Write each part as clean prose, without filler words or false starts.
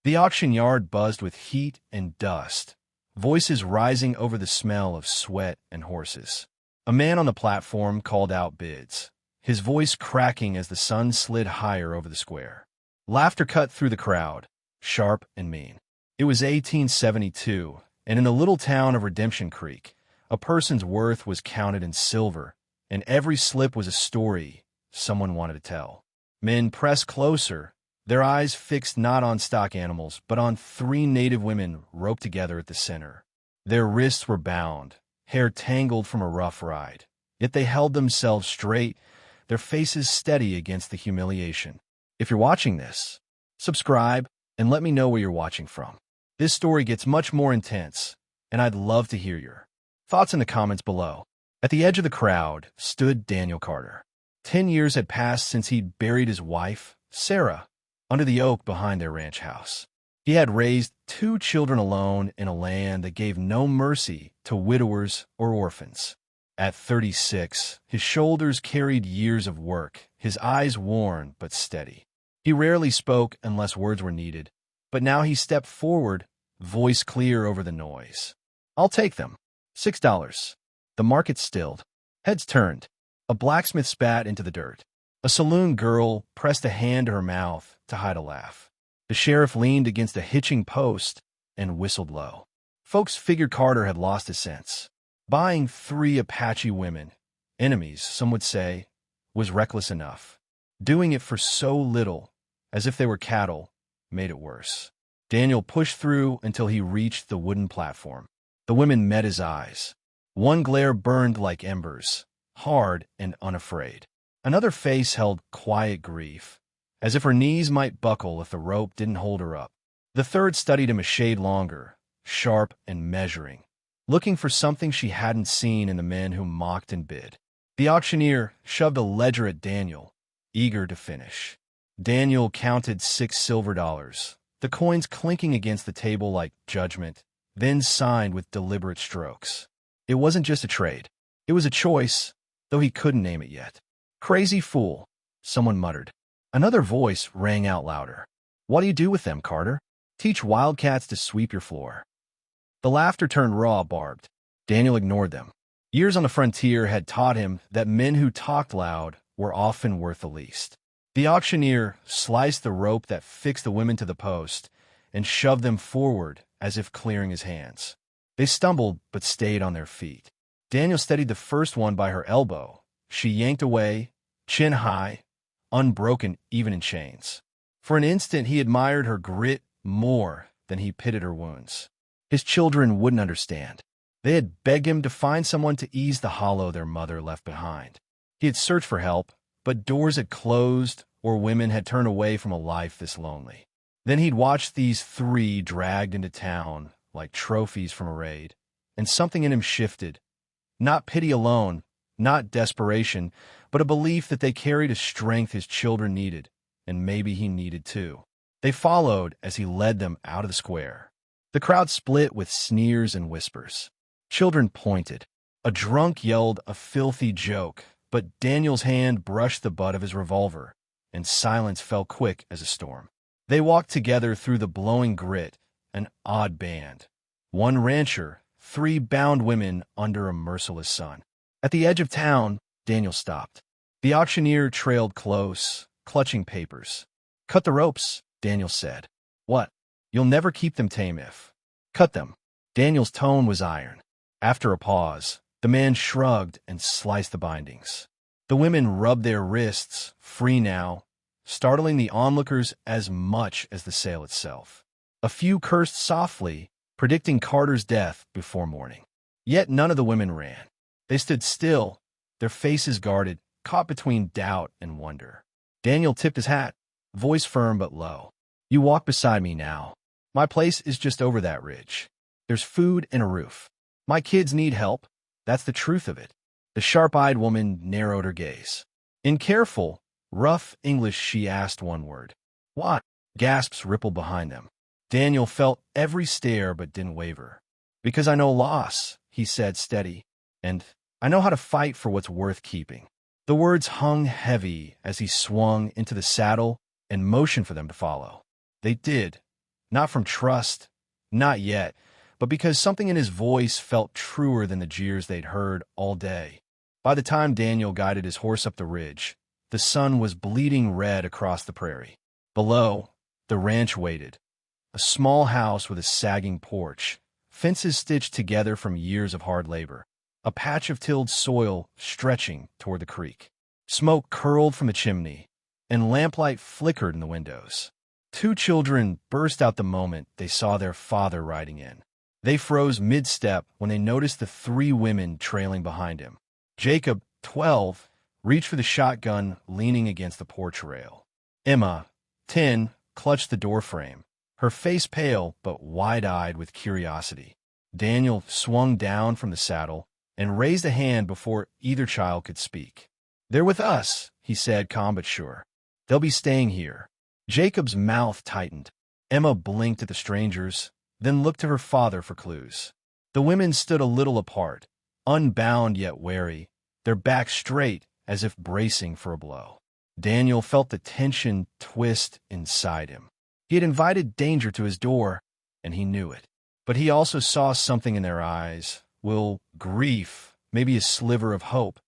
The auction yard buzzed with heat and dust, voices rising over the smell of sweat and horses. A man on the platform called out bids, his voice cracking as the sun slid higher over the square. Laughter cut through the crowd, sharp and mean. It was 1872, and in the little town of Redemption Creek, a person's worth was counted in silver, and every slip was a story someone wanted to tell. Men pressed closer, their eyes fixed not on stock animals, but on three native women roped together at the center. Their wrists were bound, hair tangled from a rough ride. Yet they held themselves straight, their faces steady against the humiliation. If you're watching this, subscribe and let me know where you're watching from. This story gets much more intense, and I'd love to hear your thoughts in the comments below. At the edge of the crowd stood Daniel Carter. 10 years had passed since he'd buried his wife, Sarah, under the oak behind their ranch house. He had raised 2 children alone in a land that gave no mercy to widowers or orphans. At 36, his shoulders carried years of work, his eyes worn but steady. He rarely spoke unless words were needed, but now he stepped forward, voice clear over the noise. "I'll take them. $6. The market stilled. Heads turned. A blacksmith spat into the dirt. A saloon girl pressed a hand to her mouth to hide a laugh. The sheriff leaned against a hitching post and whistled low. Folks figured Carter had lost his sense. Buying 3 Apache women, enemies, some would say, was reckless enough. Doing it for so little, as if they were cattle, made it worse. Daniel pushed through until he reached the wooden platform. The women met his eyes. One glare burned like embers, hard and unafraid. Another face held quiet grief, as if her knees might buckle if the rope didn't hold her up. The third studied him a shade longer, sharp and measuring, looking for something she hadn't seen in the men who mocked and bid. The auctioneer shoved a ledger at Daniel, eager to finish. Daniel counted $6 silver, the coins clinking against the table like judgment, then signed with deliberate strokes. It wasn't just a trade. It was a choice, though he couldn't name it yet. "Crazy fool," someone muttered. Another voice rang out louder. "What do you do with them, Carter? Teach wildcats to sweep your floor." The laughter turned raw, barbed. Daniel ignored them. Years on the frontier had taught him that men who talked loud were often worth the least. The auctioneer sliced the rope that fixed the women to the post and shoved them forward as if clearing his hands. They stumbled but stayed on their feet. Daniel steadied the first one by her elbow. She yanked away, chin high, unbroken even in chains. For an instant he admired her grit more than he pitied her wounds. His children wouldn't understand. They had begged him to find someone to ease the hollow their mother left behind. He had searched for help, but doors had closed or women had turned away from a life this lonely. Then he'd watched these 3 dragged into town like trophies from a raid, and something in him shifted. Not pity alone, not desperation, but a belief that they carried a strength his children needed, and maybe he needed too. They followed as he led them out of the square. The crowd split with sneers and whispers. Children pointed. A drunk yelled a filthy joke, but Daniel's hand brushed the butt of his revolver, and silence fell quick as a storm. They walked together through the blowing grit, an odd band. 1 rancher, 3 bound women under a merciless sun. At the edge of town, Daniel stopped. The auctioneer trailed close, clutching papers. "Cut the ropes," Daniel said. "What? You'll never keep them tame if." "Cut them." Daniel's tone was iron. After a pause, the man shrugged and sliced the bindings. The women rubbed their wrists, free now, startling the onlookers as much as the sale itself. A few cursed softly, predicting Carter's death before morning. Yet none of the women ran. They stood still, their faces guarded, caught between doubt and wonder. Daniel tipped his hat, voice firm but low. "You walk beside me now. My place is just over that ridge. There's food and a roof. My kids need help. That's the truth of it." The sharp-eyed woman narrowed her gaze. In careful, rough English she asked one word. "What?" Gasps rippled behind them. Daniel felt every stare but didn't waver. "Because I know loss," he said steady, "and I know how to fight for what's worth keeping." The words hung heavy as he swung into the saddle and motioned for them to follow. They did, Not from trust, not yet, but because something in his voice felt truer than the jeers they'd heard all day. By the time Daniel guided his horse up the ridge, the sun was bleeding red across the prairie. Below, the ranch waited, a small house with a sagging porch, fences stitched together from years of hard labor, a patch of tilled soil stretching toward the creek. Smoke curled from the chimney, and lamplight flickered in the windows. Two children burst out the moment they saw their father riding in. They froze mid-step when they noticed the three women trailing behind him. Jacob, 12, reached for the shotgun leaning against the porch rail. Emma, 10, clutched the doorframe, her face pale but wide-eyed with curiosity. Daniel swung down from the saddle and raised a hand before either child could speak. "They're with us," he said, calm but sure. "They'll be staying here." Jacob's mouth tightened. Emma blinked at the strangers, then looked to her father for clues. The women stood a little apart, unbound yet wary, their backs straight as if bracing for a blow. Daniel felt the tension twist inside him. He had invited danger to his door, and he knew it. But he also saw something in their eyes, grief, maybe a sliver of hope,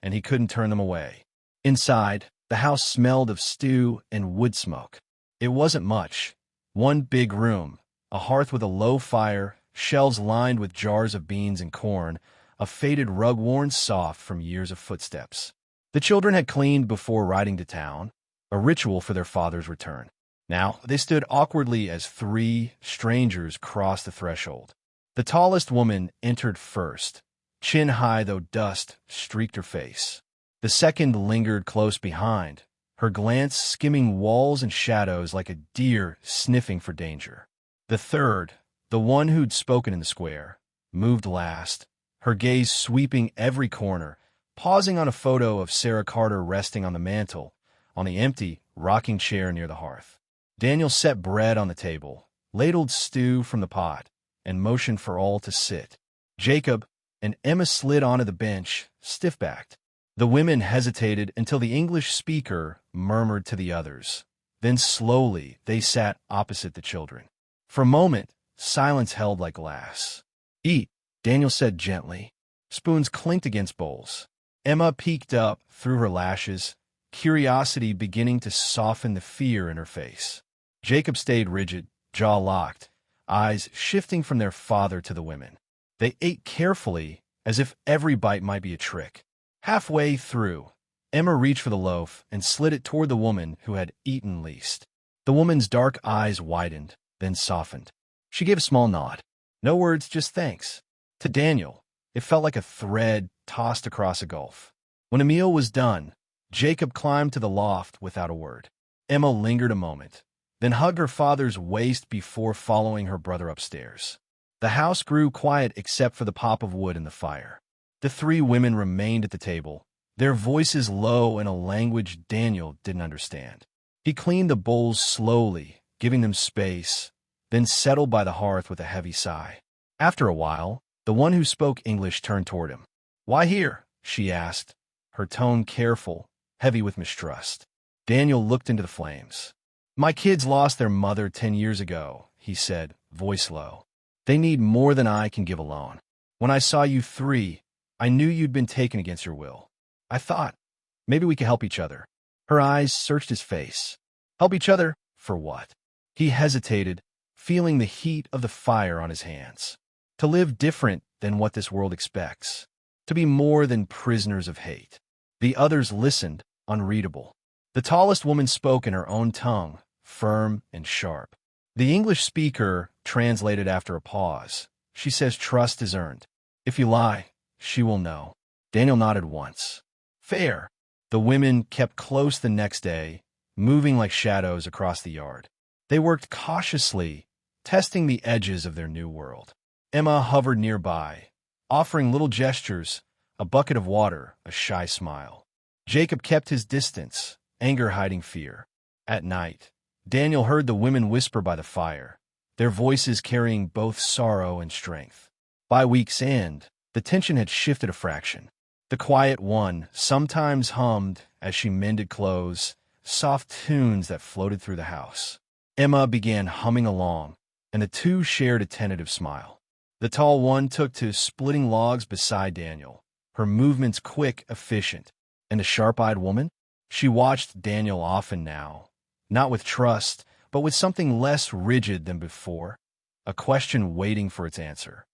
and he couldn't turn them away. Inside, the house smelled of stew and wood smoke. It wasn't much. One big room, a hearth with a low fire, shelves lined with jars of beans and corn, a faded rug worn soft from years of footsteps. The children had cleaned before riding to town, a ritual for their father's return. Now they stood awkwardly as three strangers crossed the threshold. The tallest woman entered first, chin high though dust streaked her face. The second lingered close behind, her glance skimming walls and shadows like a deer sniffing for danger. The third, the one who'd spoken in the square, moved last, her gaze sweeping every corner, pausing on a photo of Sarah Carter resting on the mantel, on the empty, rocking chair near the hearth. Daniel set bread on the table, ladled stew from the pot, and motioned for all to sit. Jacob and Emma slid onto the bench, stiff-backed. The women hesitated until the English speaker murmured to the others. Then slowly they sat opposite the children. For a moment, silence held like glass. "Eat," Daniel said gently. Spoons clinked against bowls. Emma peeked up through her lashes, curiosity beginning to soften the fear in her face. Jacob stayed rigid, jaw locked, eyes shifting from their father to the women. They ate carefully, as if every bite might be a trick. Halfway through, Emma reached for the loaf and slid it toward the woman who had eaten least. The woman's dark eyes widened, then softened. She gave a small nod. No words, just thanks. To Daniel, it felt like a thread tossed across a gulf. When a meal was done, Jacob climbed to the loft without a word. Emma lingered a moment, then hugged her father's waist before following her brother upstairs. The house grew quiet except for the pop of wood in the fire. The three women remained at the table, their voices low in a language Daniel didn't understand. He cleaned the bowls slowly, giving them space, then settled by the hearth with a heavy sigh. After a while, the one who spoke English turned toward him. "Why here?" she asked, her tone careful, heavy with mistrust. Daniel looked into the flames. "My kids lost their mother 10 years ago," he said, voice low. "They need more than I can give alone. When I saw you three, I knew you'd been taken against your will. I thought, maybe we could help each other." Her eyes searched his face. Help each other? For what? He hesitated, feeling the heat of the fire on his hands. To live different than what this world expects. To be more than prisoners of hate. The others listened, unreadable. The tallest woman spoke in her own tongue, firm and sharp. The English speaker translated after a pause. She says trust is earned. If you lie, she will know. Daniel nodded once. Fair. The women kept close the next day, moving like shadows across the yard. They worked cautiously, testing the edges of their new world. Emma hovered nearby, offering little gestures, a bucket of water, a shy smile. Jacob kept his distance, anger hiding fear. At night, Daniel heard the women whisper by the fire, their voices carrying both sorrow and strength. By week's end, the tension had shifted a fraction. The quiet one sometimes hummed as she mended clothes, soft tunes that floated through the house. Emma began humming along, and the two shared a tentative smile. The tall one took to splitting logs beside Daniel, her movements quick, efficient. And the sharp-eyed woman? She watched Daniel often now, not with trust, but with something less rigid than before, a question waiting for its answer.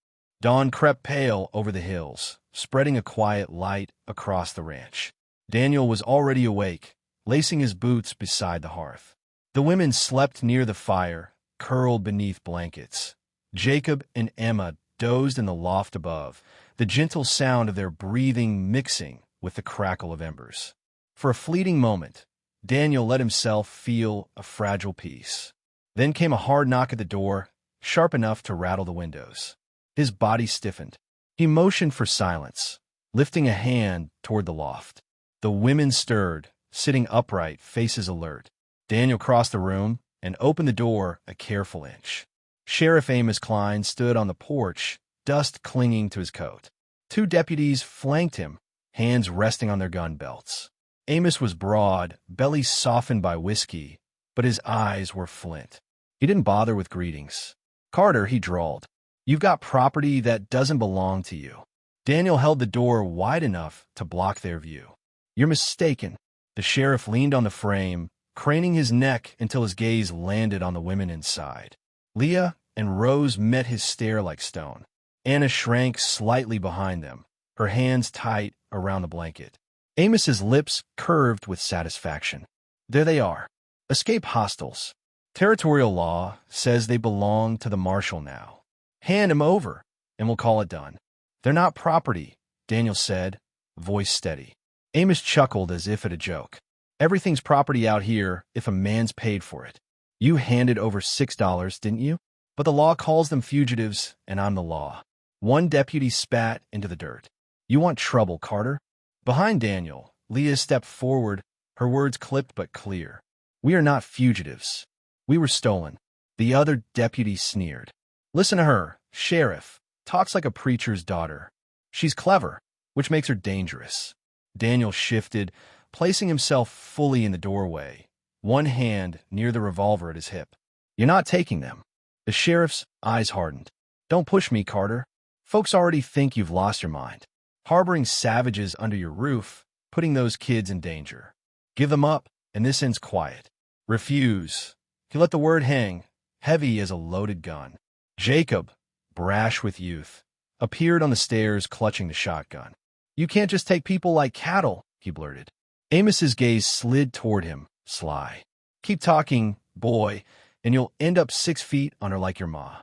Dawn crept pale over the hills, spreading a quiet light across the ranch. Daniel was already awake, lacing his boots beside the hearth. The women slept near the fire, curled beneath blankets. Jacob and Emma dozed in the loft above, the gentle sound of their breathing mixing with the crackle of embers. For a fleeting moment, Daniel let himself feel a fragile peace. Then came a hard knock at the door, sharp enough to rattle the windows. His body stiffened. He motioned for silence, lifting a hand toward the loft. The women stirred, sitting upright, faces alert. Daniel crossed the room and opened the door a careful inch. Sheriff Amos Klein stood on the porch, dust clinging to his coat. Two deputies flanked him, hands resting on their gun belts. Amos was broad, belly softened by whiskey, but his eyes were flint. He didn't bother with greetings. "Carter," he drawled, "you've got property that doesn't belong to you." Daniel held the door wide enough to block their view. "You're mistaken." The sheriff leaned on the frame, craning his neck until his gaze landed on the women inside. Leah and Rose met his stare like stone. Anna shrank slightly behind them, her hands tight around the blanket. Amos's lips curved with satisfaction. There they are. Escape hostiles. Territorial law says they belong to the marshal now. Hand him over, and we'll call it done. "They're not property," Daniel said, voice steady. Amos chuckled as if at a joke. "Everything's property out here if a man's paid for it. You handed over $6, didn't you? But the law calls them fugitives, and I'm the law." One deputy spat into the dirt. "You want trouble, Carter?" Behind Daniel, Leah stepped forward, her words clipped but clear. "We are not fugitives. We were stolen." The other deputy sneered. "Listen to her, sheriff. Talks like a preacher's daughter. She's clever, which makes her dangerous." Daniel shifted, placing himself fully in the doorway, one hand near the revolver at his hip. "You're not taking them." The sheriff's eyes hardened. "Don't push me, Carter. Folks already think you've lost your mind. Harboring savages under your roof, putting those kids in danger. Give them up, and this ends quiet. Refuse." He let the word hang, heavy as a loaded gun. Jacob, brash with youth, appeared on the stairs clutching the shotgun. "You can't just take people like cattle," he blurted. Amos's gaze slid toward him, sly. "Keep talking, boy, and you'll end up 6 feet under like your ma."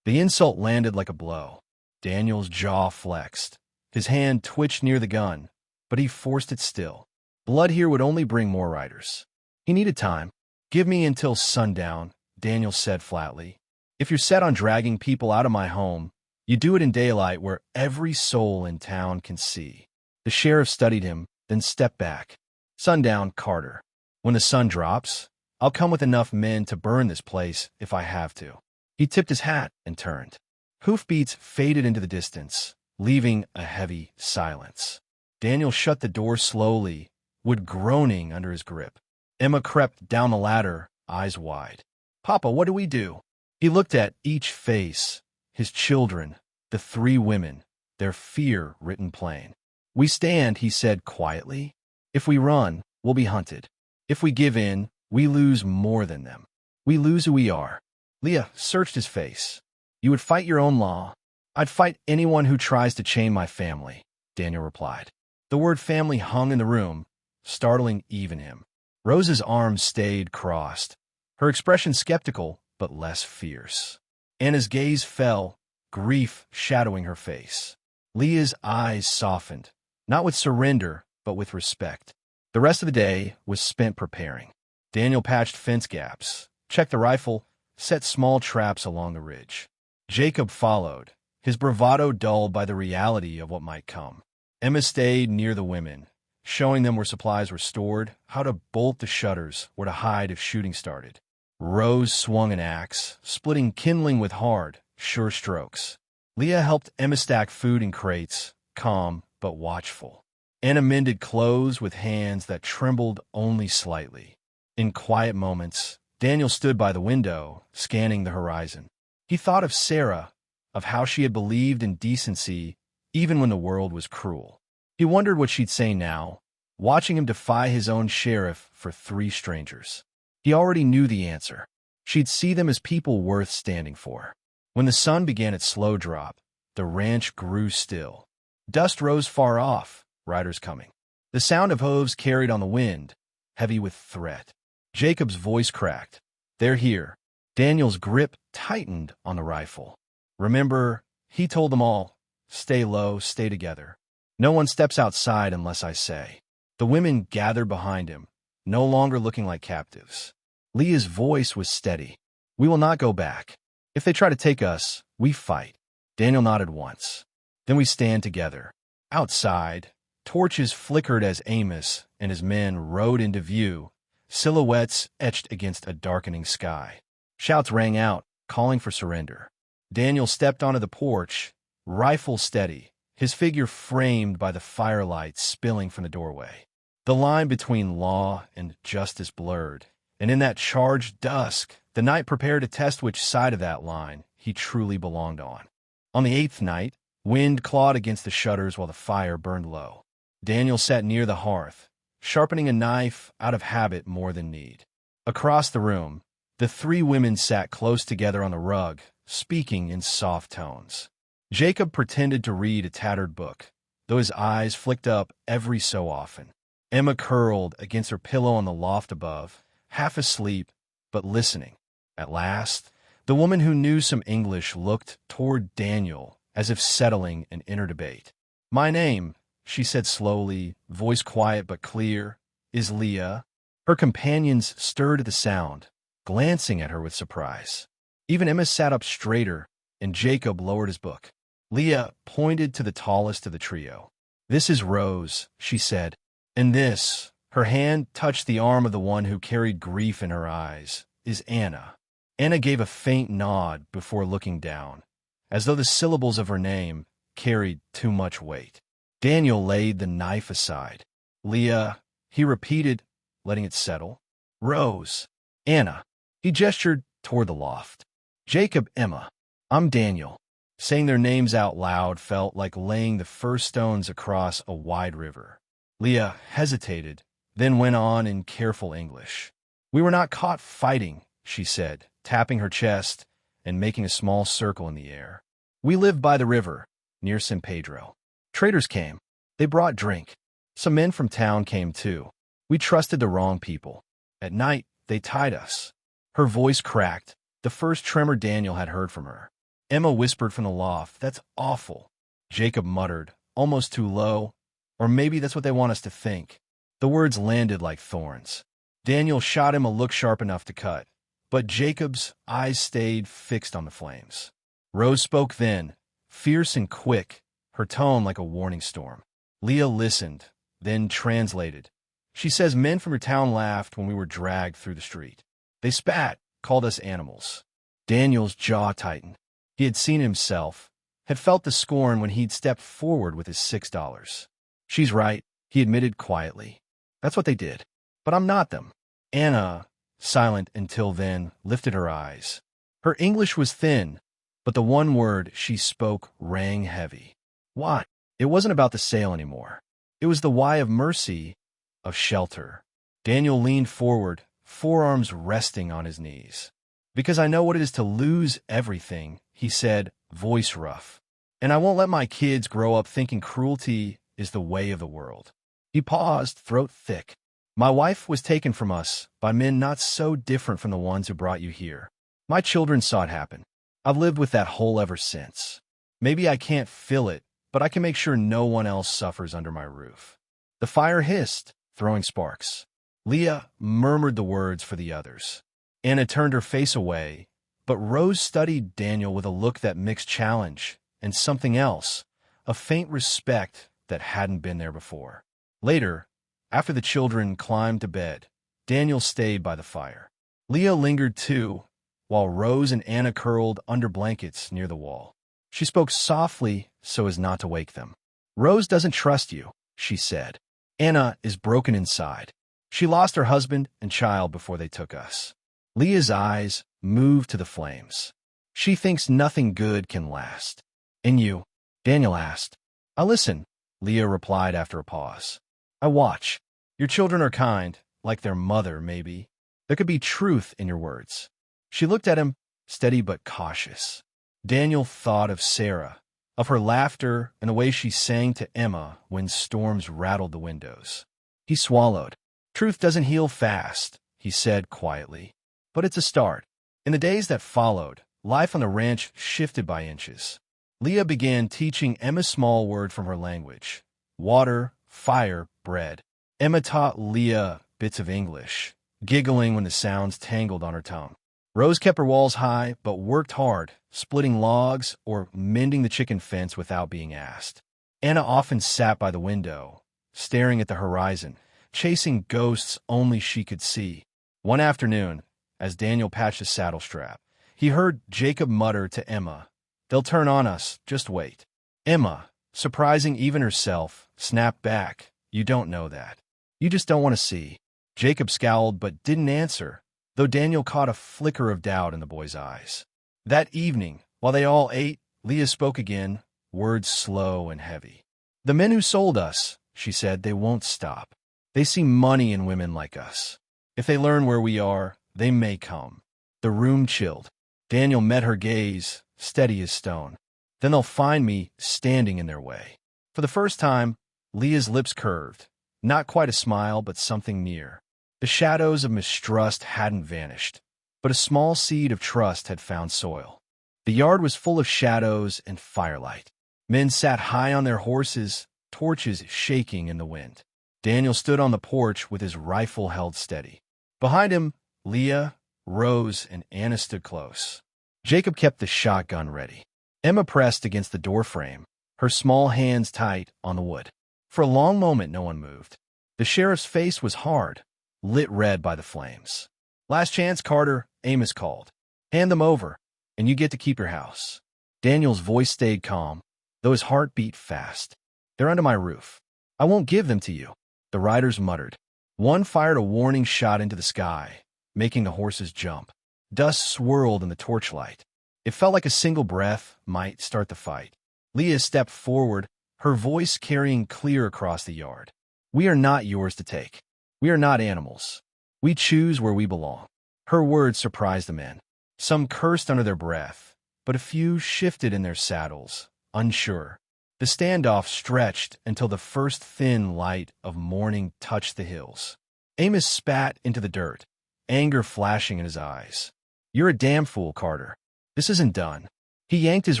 The insult landed like a blow. Daniel's jaw flexed. His hand twitched near the gun, but he forced it still. Blood here would only bring more riders. He needed time. "Give me until sundown," Daniel said flatly. "If you're set on dragging people out of my home, you do it in daylight where every soul in town can see." The sheriff studied him, then stepped back. "Sundown, Carter. When the sun drops, I'll come with enough men to burn this place if I have to." He tipped his hat and turned. Hoofbeats faded into the distance, leaving a heavy silence. Daniel shut the door slowly, wood groaning under his grip. Emma crept down the ladder, eyes wide. "Papa, what do we do?" He looked at each face, his children, the 3 women, their fear written plain. "We stand," he said quietly. "If we run, we'll be hunted. If we give in, we lose more than them. We lose who we are." Leah searched his face. "You would fight your own law." "I'd fight anyone who tries to chain my family," Daniel replied. The word family hung in the room, startling even him. Rose's arms stayed crossed, her expression skeptical but less fierce. Anna's gaze fell, grief shadowing her face. Leah's eyes softened, not with surrender, but with respect. The rest of the day was spent preparing. Daniel patched fence gaps, checked the rifle, set small traps along the ridge. Jacob followed, his bravado dulled by the reality of what might come. Emma stayed near the women, showing them where supplies were stored, how to bolt the shutters, where to hide if shooting started. Rose swung an axe, splitting kindling with hard, sure strokes. Leah helped Emma stack food in crates, calm but watchful. Anna mended clothes with hands that trembled only slightly. In quiet moments, Daniel stood by the window, scanning the horizon. He thought of Sarah, of how she had believed in decency even when the world was cruel. He wondered what she'd say now, watching him defy his own sheriff for 3 strangers. He already knew the answer. She'd see them as people worth standing for. When the sun began its slow drop, the ranch grew still. Dust rose far off, riders coming. The sound of hooves carried on the wind, heavy with threat. Jacob's voice cracked. "They're here." Daniel's grip tightened on the rifle. "Remember," he told them all, "stay low, stay together. No one steps outside unless I say." The women gathered behind him, no longer looking like captives. Leah's voice was steady. "We will not go back. If they try to take us, we fight." Daniel nodded once. "Then we stand together." Outside, torches flickered as Amos and his men rode into view, silhouettes etched against a darkening sky. Shouts rang out, calling for surrender. Daniel stepped onto the porch, rifle steady, his figure framed by the firelight spilling from the doorway. The line between law and justice blurred, and in that charged dusk, the night prepared to test which side of that line he truly belonged on. On the 8th night, wind clawed against the shutters while the fire burned low. Daniel sat near the hearth, sharpening a knife out of habit more than need. Across the room, the 3 women sat close together on the rug, speaking in soft tones. Jacob pretended to read a tattered book, though his eyes flicked up every so often. Emma curled against her pillow on the loft above, half asleep, but listening. At last, the woman who knew some English looked toward Daniel as if settling an inner debate. "My name," she said slowly, voice quiet but clear, "is Leah." Her companions stirred at the sound, glancing at her with surprise. Even Emma sat up straighter, and Jacob lowered his book. Leah pointed to the tallest of the trio. "This is Rose," she said. "And this," her hand touched the arm of the one who carried grief in her eyes, "is Anna." Anna gave a faint nod before looking down, as though the syllables of her name carried too much weight. Daniel laid the knife aside. "Leah," he repeated, letting it settle. "Rose. Anna." He gestured toward the loft. "Jacob, Emma. I'm Daniel." Saying their names out loud felt like laying the first stones across a wide river. Leah hesitated, then went on in careful English. "We were not caught fighting," she said, tapping her chest and making a small circle in the air. "We lived by the river, near San Pedro. Traders came. They brought drink. Some men from town came too. We trusted the wrong people. At night, they tied us." Her voice cracked, the first tremor Daniel had heard from her. Emma whispered from the loft, "That's awful." Jacob muttered, almost too low, "Or maybe that's what they want us to think." The words landed like thorns. Daniel shot him a look sharp enough to cut, but Jacob's eyes stayed fixed on the flames. Rose spoke then, fierce and quick, her tone like a warning storm. Leah listened, then translated. "She says men from your town laughed when we were dragged through the street. They spat, called us animals." Daniel's jaw tightened. He had seen himself, had felt the scorn when he'd stepped forward with his $6. "She's right," he admitted quietly. "That's what they did. But I'm not them." Anna, silent until then, lifted her eyes. Her English was thin, but the one word she spoke rang heavy. "Why?" It wasn't about the sale anymore. It was the why of mercy, of shelter. Daniel leaned forward, forearms resting on his knees. "Because I know what it is to lose everything," he said, voice rough. "And I won't let my kids grow up thinking cruelty is the way of the world." He paused, throat thick. "My wife was taken from us by men not so different from the ones who brought you here. My children saw it happen. I've lived with that hole ever since. Maybe I can't fill it, but I can make sure no one else suffers under my roof." The fire hissed, throwing sparks. Leah murmured the words for the others. Anna turned her face away, but Rose studied Daniel with a look that mixed challenge and something else, a faint respect that hadn't been there before. Later, after the children climbed to bed, Daniel stayed by the fire. Leah lingered too, while Rose and Anna curled under blankets near the wall. She spoke softly so as not to wake them. "Rose doesn't trust you," she said. "Anna is broken inside. She lost her husband and child before they took us. Leah's eyes moved to the flames. She thinks nothing good can last. And you? Daniel asked. I listen, Leah replied after a pause. I watch. Your children are kind, like their mother, maybe. There could be truth in your words. She looked at him, steady but cautious. Daniel thought of Sarah, of her laughter and the way she sang to Emma when storms rattled the windows. He swallowed. Truth doesn't heal fast, he said quietly. But it's a start. In the days that followed, life on the ranch shifted by inches. Leah began teaching Emma a small word from her language. Water, fire, bread. Emma taught Leah bits of English, giggling when the sounds tangled on her tongue. Rose kept her walls high, but worked hard, splitting logs or mending the chicken fence without being asked. Anna often sat by the window, staring at the horizon, chasing ghosts only she could see. One afternoon, as Daniel patched his saddle strap, he heard Jacob mutter to Emma, "They'll turn on us, just wait." Emma, surprising even herself, snapped back, "You don't know that. You just don't want to see." Jacob scowled but didn't answer, though Daniel caught a flicker of doubt in the boy's eyes. That evening, while they all ate, Leah spoke again, words slow and heavy. "The men who sold us," she said, "they won't stop. They see money in women like us. If they learn where we are, they may come." The room chilled. Daniel met her gaze, steady as stone. "Then they'll find me standing in their way." For the first time, Leah's lips curved. Not quite a smile, but something near. The shadows of mistrust hadn't vanished, but a small seed of trust had found soil. The yard was full of shadows and firelight. Men sat high on their horses, torches shaking in the wind. Daniel stood on the porch with his rifle held steady. Behind him, Leah, Rose, and Anna stood close. Jacob kept the shotgun ready. Emma pressed against the doorframe, her small hands tight on the wood. For a long moment, no one moved. The sheriff's face was hard, lit red by the flames. "Last chance, Carter," Amos called. "Hand them over, and you get to keep your house." Daniel's voice stayed calm, though his heart beat fast. "They're under my roof. I won't give them to you." The riders muttered. One fired a warning shot into the sky, making the horses jump. Dust swirled in the torchlight. It felt like a single breath might start the fight. Leah stepped forward, her voice carrying clear across the yard. "We are not yours to take. We are not animals. We choose where we belong." Her words surprised the men. Some cursed under their breath, but a few shifted in their saddles, unsure. The standoff stretched until the first thin light of morning touched the hills. Amos spat into the dirt, anger flashing in his eyes. "You're a damn fool, Carter. This isn't done." He yanked his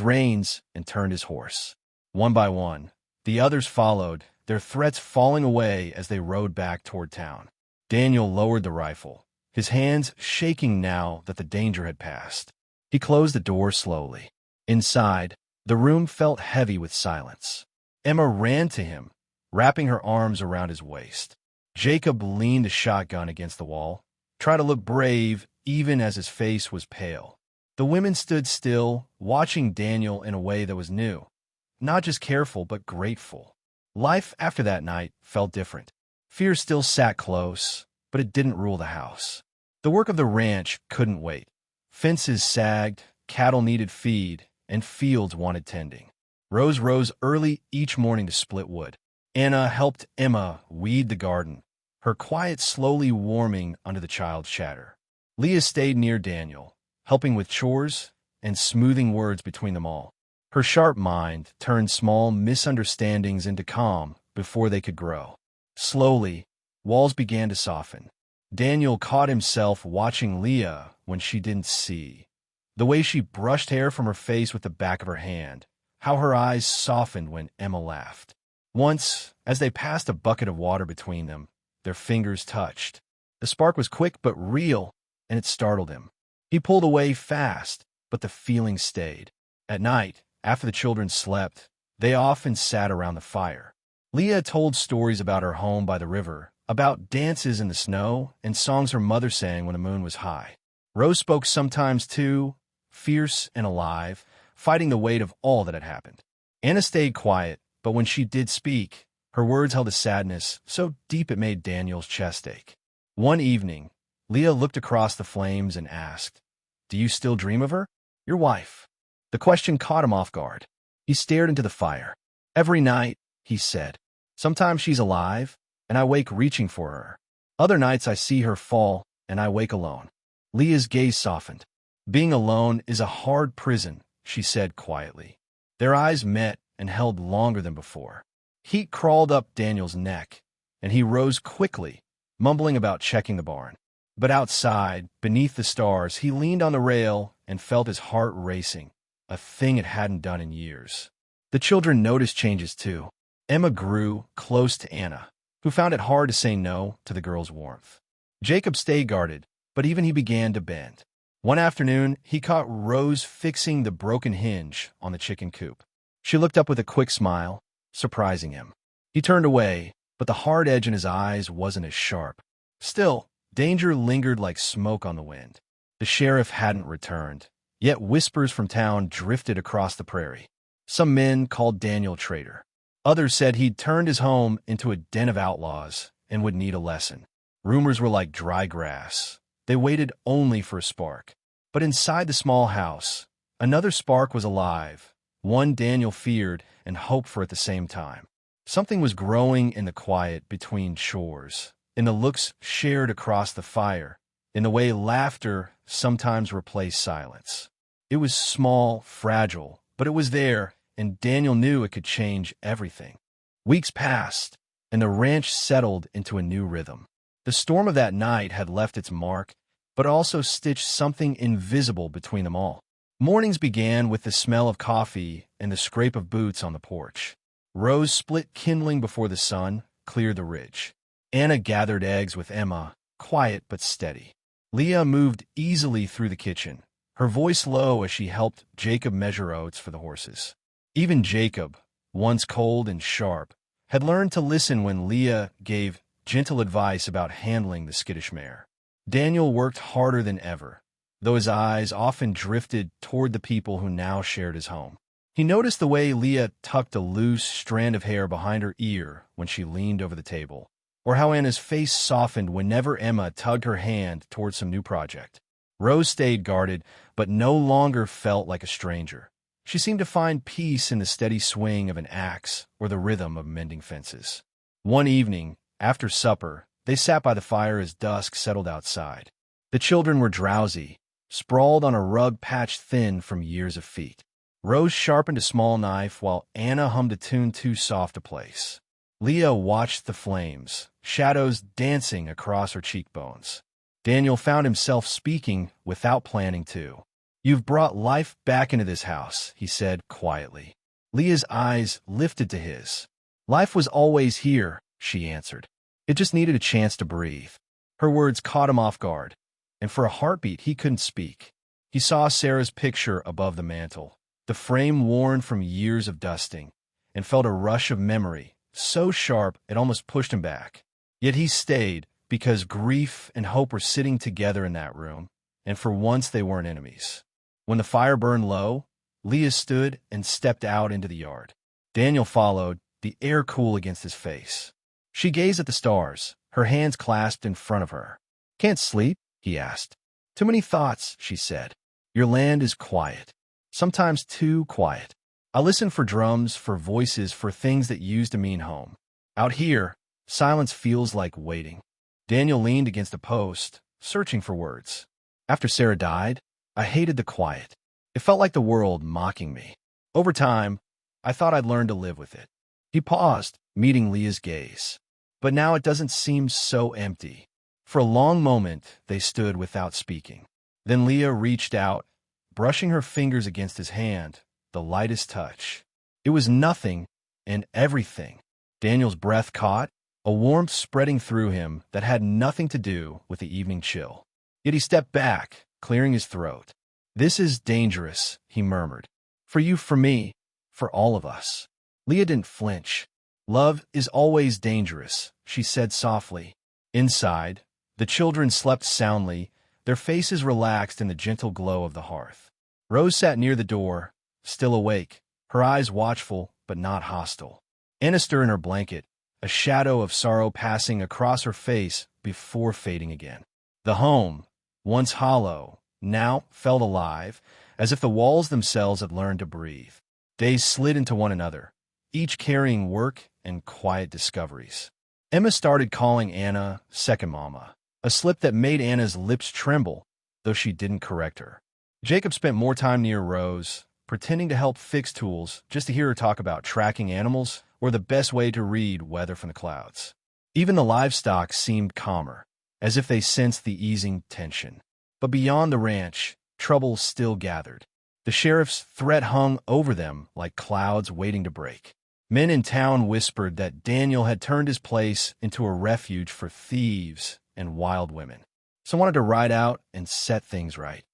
reins and turned his horse. One by one, the others followed, their threats falling away as they rode back toward town. Daniel lowered the rifle, his hands shaking now that the danger had passed. He closed the door slowly. Inside, the room felt heavy with silence. Emma ran to him, wrapping her arms around his waist. Jacob leaned the shotgun against the wall, trying to look brave even as his face was pale. The women stood still, watching Daniel in a way that was new. Not just careful, but grateful. Life after that night felt different. Fear still sat close, but it didn't rule the house. The work of the ranch couldn't wait. Fences sagged, cattle needed feed, and fields wanted tending. Rose rose early each morning to split wood. Anna helped Emma weed the garden, her quiet slowly warming under the child's chatter. Leah stayed near Daniel, helping with chores and smoothing words between them all. Her sharp mind turned small misunderstandings into calm before they could grow. Slowly, walls began to soften. Daniel caught himself watching Leah when she didn't see. The way she brushed hair from her face with the back of her hand, how her eyes softened when Emma laughed. Once, as they passed a bucket of water between them, their fingers touched. The spark was quick but real, and it startled him. He pulled away fast, but the feeling stayed. At night, after the children slept, they often sat around the fire. Leah told stories about her home by the river, about dances in the snow, and songs her mother sang when the moon was high. Rose spoke sometimes too, fierce and alive, fighting the weight of all that had happened. Anna stayed quiet, but when she did speak, her words held a sadness so deep it made Daniel's chest ache. One evening, Leah looked across the flames and asked, "Do you still dream of her? Your wife?" The question caught him off guard. He stared into the fire. "Every night," he said. "Sometimes she's alive, and I wake reaching for her. Other nights I see her fall, and I wake alone." Leah's gaze softened. "Being alone is a hard prison," she said quietly. Their eyes met and held longer than before. Heat crawled up Daniel's neck, and he rose quickly, mumbling about checking the barn. But outside, beneath the stars, he leaned on the rail and felt his heart racing, a thing it hadn't done in years. The children noticed changes too. Emma grew close to Anna, who found it hard to say no to the girl's warmth. Jacob stayed guarded, but even he began to bend. One afternoon, he caught Rose fixing the broken hinge on the chicken coop. She looked up with a quick smile, surprising him. He turned away, but the hard edge in his eyes wasn't as sharp. Still, danger lingered like smoke on the wind. The sheriff hadn't returned, yet whispers from town drifted across the prairie. Some men called Daniel traitor. Others said he'd turned his home into a den of outlaws and would need a lesson. Rumors were like dry grass. They waited only for a spark. But inside the small house, another spark was alive, one Daniel feared and hoped for at the same time. Something was growing in the quiet between chores, in the looks shared across the fire, in the way laughter sometimes replaced silence. It was small, fragile, but it was there, and Daniel knew it could change everything. Weeks passed, and the ranch settled into a new rhythm. The storm of that night had left its mark, but also stitched something invisible between them all. Mornings began with the smell of coffee and the scrape of boots on the porch. Rose split kindling before the sun cleared the ridge. Anna gathered eggs with Emma, quiet but steady. Leah moved easily through the kitchen, her voice low as she helped Jacob measure oats for the horses. Even Jacob, once cold and sharp, had learned to listen when Leah gave gentle advice about handling the skittish mare. Daniel worked harder than ever, though his eyes often drifted toward the people who now shared his home. He noticed the way Leah tucked a loose strand of hair behind her ear when she leaned over the table, or how Anna's face softened whenever Emma tugged her hand toward some new project. Rose stayed guarded, but no longer felt like a stranger. She seemed to find peace in the steady swing of an axe or the rhythm of mending fences. One evening, after supper, they sat by the fire as dusk settled outside. The children were drowsy, sprawled on a rug patched thin from years of feet. Rose sharpened a small knife while Anna hummed a tune too soft to place. Leah watched the flames, shadows dancing across her cheekbones. Daniel found himself speaking without planning to. "You've brought life back into this house," he said quietly. Leah's eyes lifted to his. "Life was always here," she answered. "It just needed a chance to breathe." Her words caught him off guard, and for a heartbeat he couldn't speak. He saw Sarah's picture above the mantel, the frame worn from years of dusting, and felt a rush of memory, so sharp it almost pushed him back. Yet he stayed, because grief and hope were sitting together in that room, and for once they weren't enemies. When the fire burned low, Leah stood and stepped out into the yard. Daniel followed, the air cool against his face. She gazed at the stars, her hands clasped in front of her. "Can't sleep?" he asked. "Too many thoughts," she said. "Your land is quiet. Sometimes too quiet. I listen for drums, for voices, for things that used to mean home. Out here, silence feels like waiting." Daniel leaned against a post, searching for words. "After Sarah died, I hated the quiet. It felt like the world mocking me. Over time, I thought I'd learn to live with it." He paused, meeting Leah's gaze. "But now it doesn't seem so empty." For a long moment, they stood without speaking. Then Leah reached out, brushing her fingers against his hand, the lightest touch. It was nothing and everything. Daniel's breath caught, a warmth spreading through him that had nothing to do with the evening chill. Yet he stepped back, clearing his throat. "This is dangerous," he murmured. "For you, for me, for all of us." Leah didn't flinch. "Love is always dangerous," she said softly. Inside, the children slept soundly, their faces relaxed in the gentle glow of the hearth. Rose sat near the door, still awake, her eyes watchful but not hostile. Anna stirred in her blanket, a shadow of sorrow passing across her face before fading again. The home, once hollow, now felt alive, as if the walls themselves had learned to breathe. Days slid into one another, each carrying work and quiet discoveries. Emma started calling Anna second mama, a slip that made Anna's lips tremble, though she didn't correct her. Jacob spent more time near Rose, pretending to help fix tools just to hear her talk about tracking animals or the best way to read weather from the clouds. Even the livestock seemed calmer, as if they sensed the easing tension. But beyond the ranch, trouble still gathered. The sheriff's threat hung over them like clouds waiting to break. Men in town whispered that Daniel had turned his place into a refuge for thieves and wild women. Some wanted to ride out and set things right.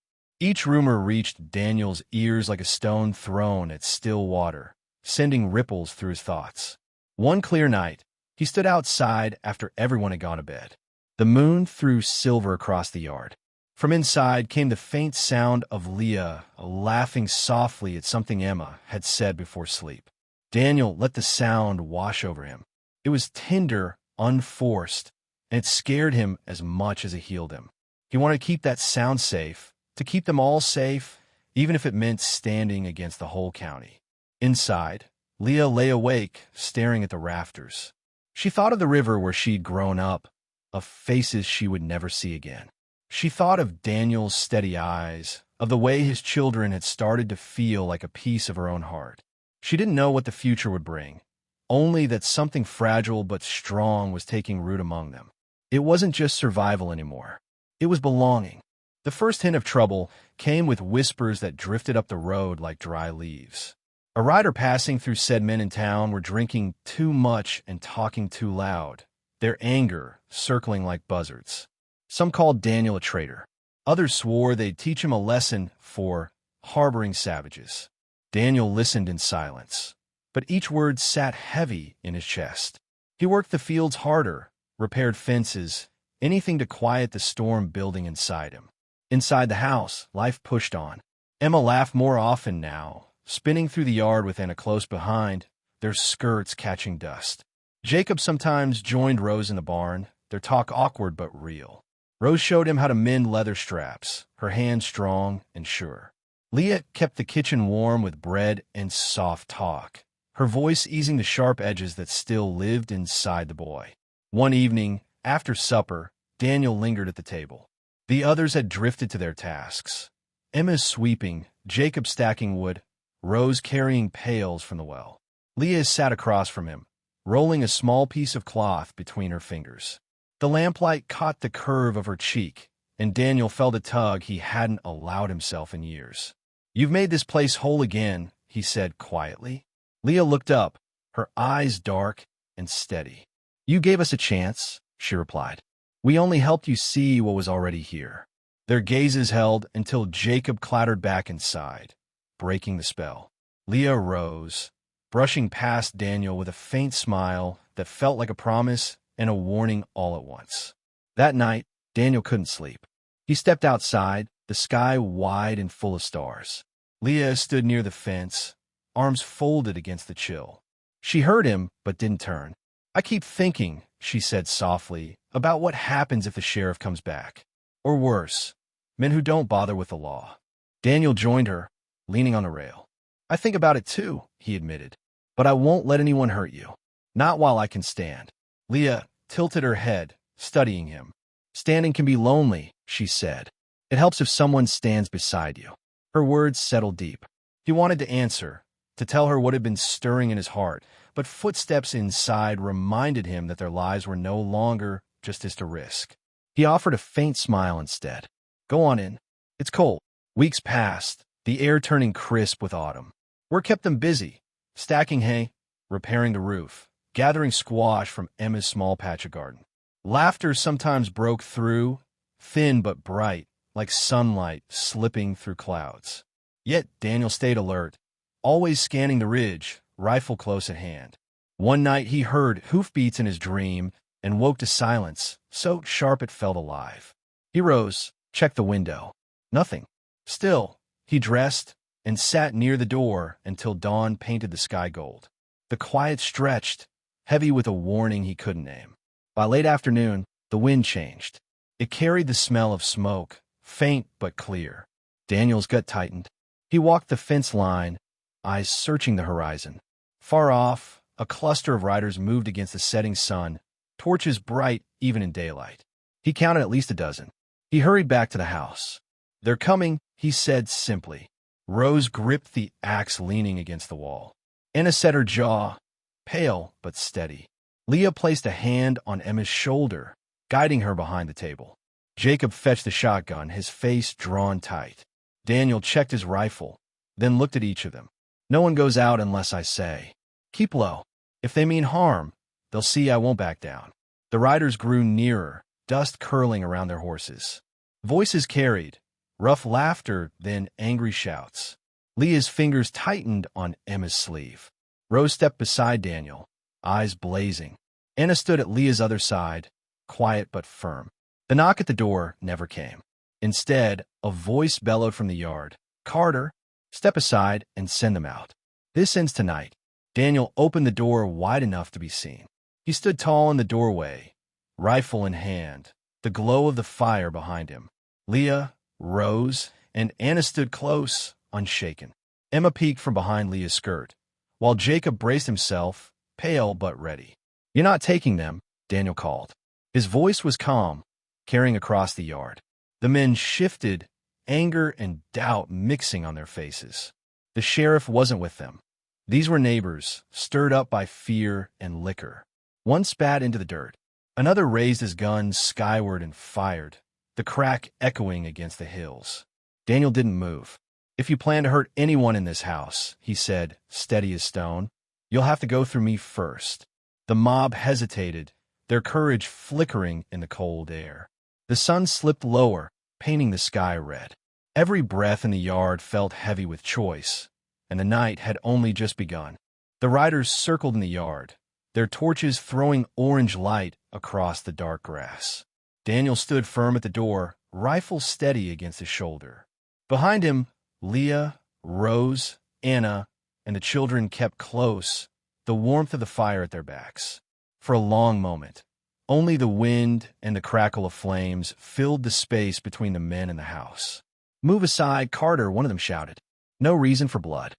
Each rumor reached Daniel's ears like a stone thrown at still water, sending ripples through his thoughts. One clear night, he stood outside after everyone had gone to bed. The moon threw silver across the yard. From inside came the faint sound of Leah laughing softly at something Emma had said before sleep. Daniel let the sound wash over him. It was tender, unforced, and it scared him as much as it healed him. He wanted to keep that sound safe, to keep them all safe, even if it meant standing against the whole county. Inside, Leah lay awake, staring at the rafters. She thought of the river where she'd grown up, of faces she would never see again. She thought of Daniel's steady eyes, of the way his children had started to feel like a piece of her own heart. She didn't know what the future would bring, only that something fragile but strong was taking root among them. It wasn't just survival anymore. It was belonging. The first hint of trouble came with whispers that drifted up the road like dry leaves. A rider passing through said men in town were drinking too much and talking too loud, their anger circling like buzzards. Some called Daniel a traitor. Others swore they'd teach him a lesson for harboring savages. Daniel listened in silence, but each word sat heavy in his chest. He worked the fields harder, repaired fences, anything to quiet the storm building inside him. Inside the house, life pushed on. Emma laughed more often now, spinning through the yard with Anna close behind, their skirts catching dust. Jacob sometimes joined Rose in the barn, their talk awkward but real. Rose showed him how to mend leather straps, her hands strong and sure. Leah kept the kitchen warm with bread and soft talk, her voice easing the sharp edges that still lived inside the boy. One evening, after supper, Daniel lingered at the table. The others had drifted to their tasks. Emma sweeping, Jacob stacking wood, Rose carrying pails from the well. Leah sat across from him, rolling a small piece of cloth between her fingers. The lamplight caught the curve of her cheek, and Daniel felt a tug he hadn't allowed himself in years. "You've made this place whole again," he said quietly. Leah looked up, her eyes dark and steady. "You gave us a chance," she replied. "We only helped you see what was already here." Their gazes held until Jacob clattered back inside, breaking the spell. Leah rose, brushing past Daniel with a faint smile that felt like a promise and a warning all at once. That night, Daniel couldn't sleep. He stepped outside, the sky wide and full of stars. Leah stood near the fence, arms folded against the chill. She heard him, but didn't turn. "I keep thinking," she said softly, "about what happens if the sheriff comes back. Or worse, men who don't bother with the law." Daniel joined her, leaning on the rail. "I think about it too," he admitted. "But I won't let anyone hurt you. Not while I can stand." Leah tilted her head, studying him. "Standing can be lonely," she said. "It helps if someone stands beside you." Her words settled deep. He wanted to answer, to tell her what had been stirring in his heart, but footsteps inside reminded him that their lives were no longer just his to risk. He offered a faint smile instead. "Go on in. It's cold." Weeks passed, the air turning crisp with autumn. Work kept them busy, stacking hay, repairing the roof, gathering squash from Emma's small patch of garden. Laughter sometimes broke through, thin but bright, like sunlight slipping through clouds. Yet Daniel stayed alert, always scanning the ridge, rifle close at hand. One night he heard hoofbeats in his dream and woke to silence, so sharp it felt alive. He rose, checked the window. Nothing. Still, he dressed and sat near the door until dawn painted the sky gold. The quiet stretched, heavy with a warning he couldn't name. By late afternoon, the wind changed. It carried the smell of smoke, faint but clear. Daniel's gut tightened. He walked the fence line, eyes searching the horizon. Far off, a cluster of riders moved against the setting sun, torches bright even in daylight. He counted at least a dozen. He hurried back to the house. "They're coming," he said simply. Rose gripped the axe leaning against the wall. Anna set her jaw, pale but steady. Leah placed a hand on Emma's shoulder, guiding her behind the table. Jacob fetched the shotgun, his face drawn tight. Daniel checked his rifle, then looked at each of them. "No one goes out unless I say. Keep low. If they mean harm, they'll see I won't back down." The riders grew nearer, dust curling around their horses. Voices carried, rough laughter, then angry shouts. Leah's fingers tightened on Emma's sleeve. Rose stepped beside Daniel, eyes blazing. Anna stood at Leah's other side, quiet but firm. The knock at the door never came. Instead, a voice bellowed from the yard. "Carter, step aside and send them out. This ends tonight." Daniel opened the door wide enough to be seen. He stood tall in the doorway, rifle in hand, the glow of the fire behind him. Leah, Rose, and Anna stood close, unshaken. Emma peeked from behind Leah's skirt, while Jacob braced himself, pale but ready. "You're not taking them," Daniel called. His voice was calm, carrying across the yard. The men shifted, anger and doubt mixing on their faces. The sheriff wasn't with them. These were neighbors, stirred up by fear and liquor. One spat into the dirt. Another raised his gun skyward and fired, the crack echoing against the hills. Daniel didn't move. "If you plan to hurt anyone in this house," he said, steady as stone, "you'll have to go through me first." The mob hesitated, their courage flickering in the cold air. The sun slipped lower, painting the sky red. Every breath in the yard felt heavy with choice, and the night had only just begun. The riders circled in the yard, their torches throwing orange light across the dark grass. Daniel stood firm at the door, rifle steady against his shoulder. Behind him, Leah, Rose, Anna, and the children kept close, the warmth of the fire at their backs. For a long moment, only the wind and the crackle of flames filled the space between the men and the house. "Move aside, Carter," one of them shouted. "No reason for blood."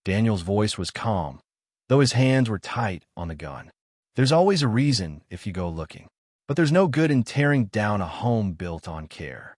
Daniel's voice was calm, though his hands were tight on the gun. "There's always a reason if you go looking. But there's no good in tearing down a home built on care."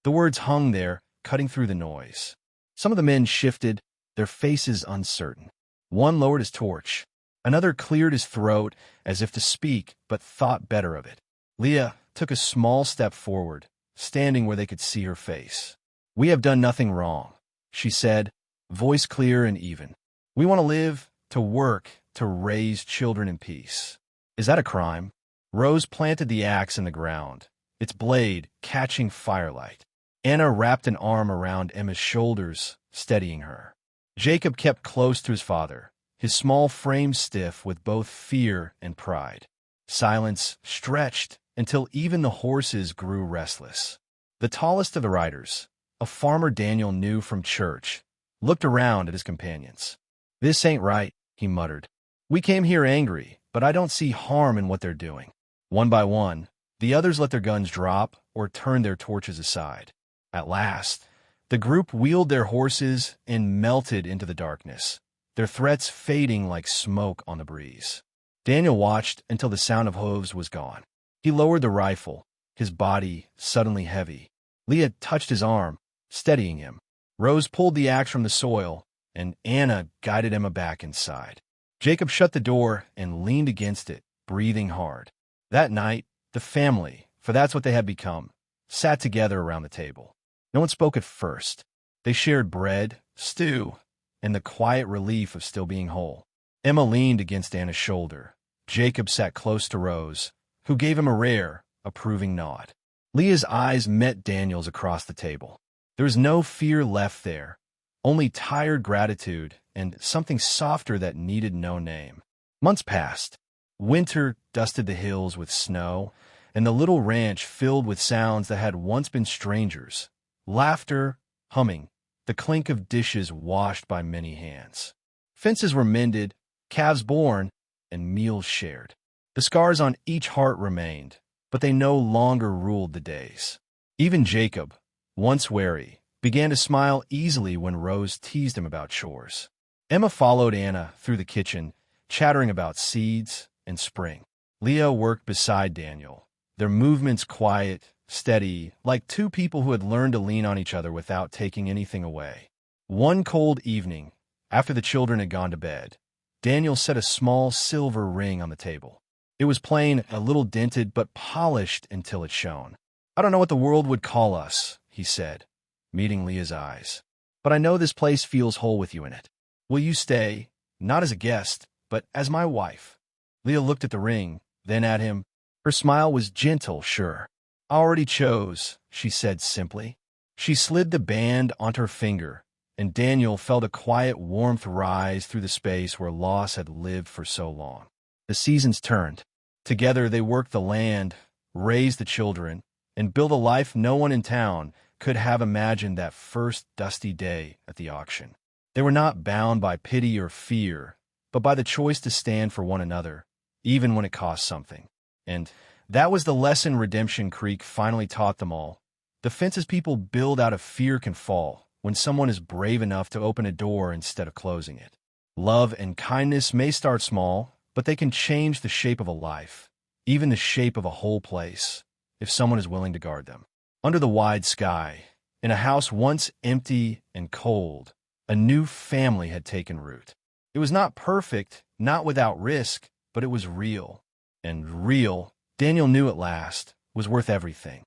The words hung there, cutting through the noise. Some of the men shifted, their faces uncertain. One lowered his torch. Another cleared his throat as if to speak, but thought better of it. Leah took a small step forward, standing where they could see her face. "We have done nothing wrong," she said, voice clear and even. "We want to live, to work, to raise children in peace. Is that a crime?" Rose planted the axe in the ground, its blade catching firelight. Anna wrapped an arm around Emma's shoulders, steadying her. Jacob kept close to his father, his small frame stiff with both fear and pride. Silence stretched until even the horses grew restless. The tallest of the riders, a farmer Daniel knew from church, looked around at his companions. "This ain't right," he muttered. "We came here angry, but I don't see harm in what they're doing." One by one, the others let their guns drop or turned their torches aside. At last, the group wheeled their horses and melted into the darkness, their threats fading like smoke on the breeze. Daniel watched until the sound of hooves was gone. He lowered the rifle, his body suddenly heavy. Leah touched his arm, steadying him. Rose pulled the axe from the soil, and Anna guided Emma back inside. Jacob shut the door and leaned against it, breathing hard. That night, the family, for that's what they had become, sat together around the table. No one spoke at first. They shared bread, stew, and the quiet relief of still being whole. Emma leaned against Anna's shoulder. Jacob sat close to Rose, who gave him a rare, approving nod. Leah's eyes met Daniel's across the table. There was no fear left there, only tired gratitude and something softer that needed no name. Months passed. Winter dusted the hills with snow, and the little ranch filled with sounds that had once been strangers. Laughter, humming, the clink of dishes washed by many hands. Fences were mended, calves born, and meals shared. The scars on each heart remained, but they no longer ruled the days. Even Jacob, once wary, began to smile easily when Rose teased him about chores. Emma followed Anna through the kitchen, chattering about seeds and spring. Leah worked beside Daniel, their movements quiet, steady, like two people who had learned to lean on each other without taking anything away. One cold evening, after the children had gone to bed, Daniel set a small silver ring on the table. It was plain, a little dented, but polished until it shone. "I don't know what the world would call us," he said, meeting Leah's eyes, "but I know this place feels whole with you in it. Will you stay, not as a guest, but as my wife?" Leah looked at the ring, then at him. Her smile was gentle, sure. "I already chose," she said simply. She slid the band onto her finger, and Daniel felt a quiet warmth rise through the space where loss had lived for so long. The seasons turned. Together they worked the land, raised the children, and built a life no one in town could have imagined that first dusty day at the auction. They were not bound by pity or fear, but by the choice to stand for one another, even when it cost something. And that was the lesson Redemption Creek finally taught them all. The fences people build out of fear can fall when someone is brave enough to open a door instead of closing it. Love and kindness may start small, but they can change the shape of a life, even the shape of a whole place, if someone is willing to guard them. Under the wide sky, in a house once empty and cold, a new family had taken root. It was not perfect, not without risk, but it was real. And real, Daniel knew at last, was worth everything.